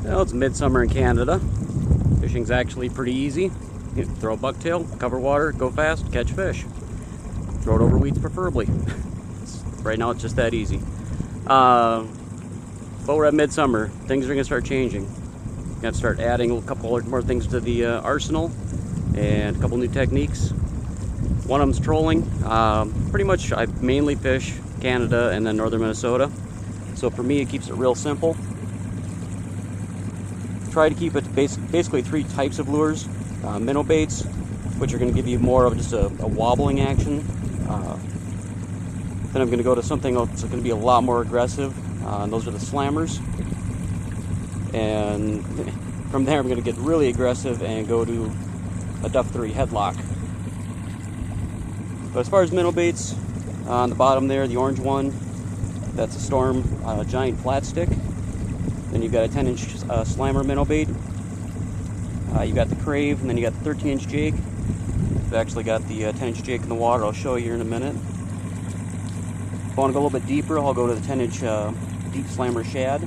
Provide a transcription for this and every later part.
Well, it's midsummer in Canada. Fishing's actually pretty easy. You throw a bucktail, cover water, go fast, catch fish. Throw it over weeds preferably. Right now it's just that easy. But we're at midsummer. Things are going to start changing. Got to start adding a couple more things to the arsenal and a couple new techniques. One of them's trolling. Pretty much I mainly fish Canada and then northern Minnesota. So for me it keeps it real simple. Try to keep it basically three types of lures. Minnow baits, which are going to give you more of just a wobbling action. Then I'm going to go to something that's going to be a lot more aggressive. And those are the slammers. And from there I'm going to get really aggressive and go to a Duff 3 headlock. But as far as minnow baits, on the bottom there, the orange one, that's a Storm giant flat stick. Then you've got a 10-inch slammer minnow bait. You've got the Crave, and then you got the 13-inch jake. I've actually got the 10-inch jake in the water. I'll show you here in a minute. If I want to go a little bit deeper, I'll go to the 10-inch deep slammer shad.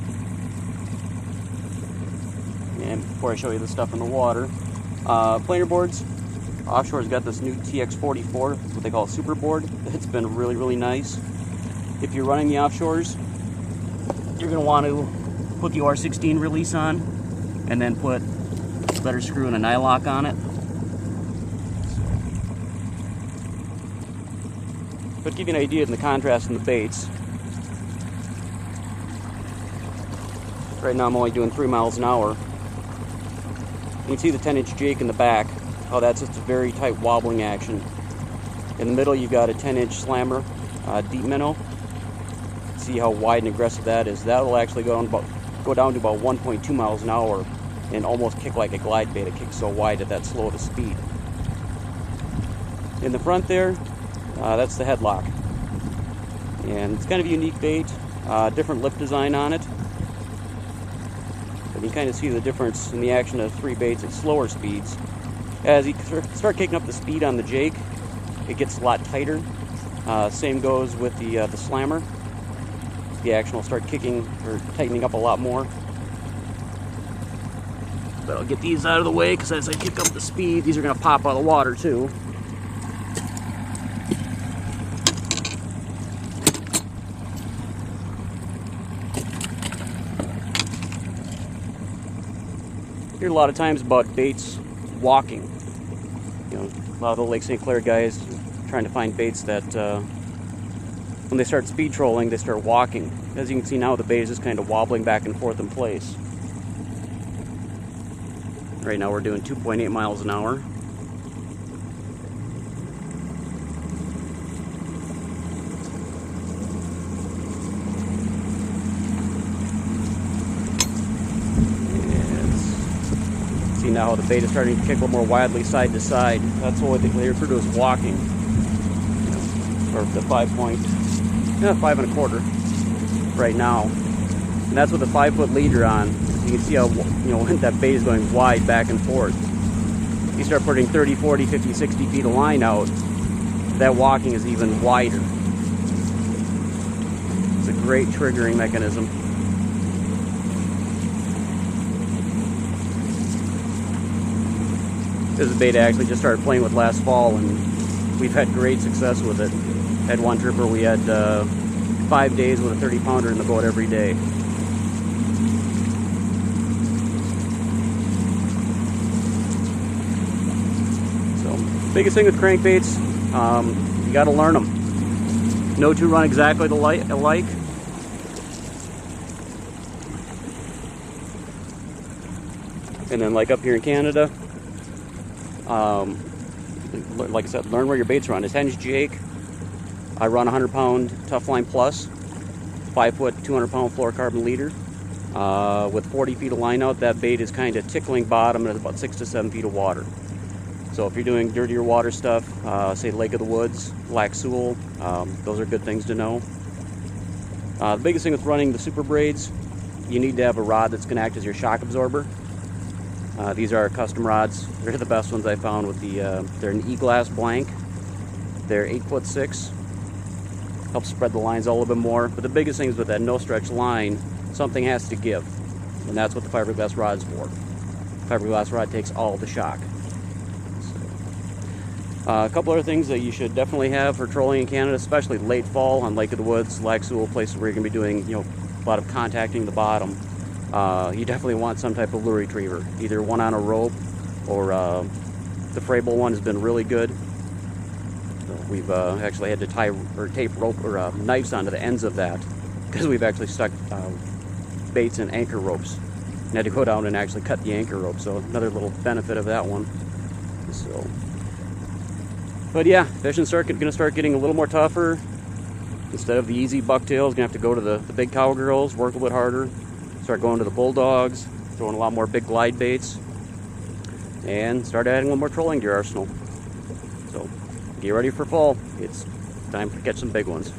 And before I show you the stuff in the water, planer boards. Offshore's got this new TX44, what they call a super board. It's been really, really nice. If you're running the offshores, you're going to want to put the R16 release on and then put a better screw and a nylock on it. But to give you an idea of the contrast in the baits, right now I'm only doing 3 miles an hour. You can see the 10-inch jake in the back. Oh, that's just a very tight wobbling action. In the middle, you've got a 10-inch slammer, deep minnow. See how wide and aggressive that is. That will actually go down to about 1.2 miles an hour and almost kick like a glide bait. It kicks so wide at that slow of a speed. In the front there, that's the headlock. And it's kind of a unique bait, different lip design on it. But you kind of see the difference in the action of 3 baits at slower speeds. As you start kicking up the speed on the jake, it gets a lot tighter. Same goes with the slammer. The action will start kicking or tightening up a lot more. But I'll get these out of the way because as I kick up the speed, these are going to pop out of the water too. Hear a lot of times about baits walking. You know, a lot of the Lake St. Clair guys trying to find baits that when they start speed trolling, they start walking. As you can see now, the bait is just kind of wobbling back and forth in place. Right now we're doing 2.8 miles an hour. See now how the bait is starting to kick a little more wildly side to side. That's what they refer to as walking. Or the 5 1/4 right now. And that's with a 5-foot leader on. You can see how, you know, that bait is going wide back and forth. You start putting 30, 40, 50, 60 feet of line out, that walking is even wider. It's a great triggering mechanism. This is a bait I actually just started playing with last fall, and we've had great success with it. Had one trip where we had 5 days with a 30-pounder in the boat every day. So, biggest thing with crankbaits, you got to learn them. No two run exactly alike. And then, like up here in Canada, like I said, learn where your baits run. It's 10-inch jake. I run 100-pound Tough Line Plus, 5-foot, 200-pound fluorocarbon leader. With 40 feet of line out, that bait is kind of tickling bottom and it's about 6 to 7 feet of water. So if you're doing dirtier water stuff, say Lake of the Woods, Lac Seul, those are good things to know. The biggest thing with running the super braids, you need to have a rod that's going to act as your shock absorber. These are custom rods. They're the best ones I found with they're an E-glass blank. They're 8'6". Helps spread the lines a little bit more. But the biggest thing is with that no stretch line, something has to give. And that's what the fiberglass rod's for. Fiberglass rod takes all the shock. A couple other things that you should definitely have for trolling in Canada, especially late fall on Lake of the Woods, Lac Seul, places where you're going to be doing, you know, a lot of contacting the bottom. You definitely want some type of lure retriever, either one on a rope or the Frable one has been really good. So we've actually had to tie or tape rope or knives onto the ends of that because we've actually stuck baits in anchor ropes and had to go down and actually cut the anchor rope. So another little benefit of that one. So. But yeah, fishing going to start getting a little more tougher. Instead of the easy bucktails, going to have to go to the big cowgirls, work a little bit harder, start going to the bulldogs, throwing a lot more big glide baits, and start adding a little more trolling to your arsenal. So get ready for fall. It's time to catch some big ones.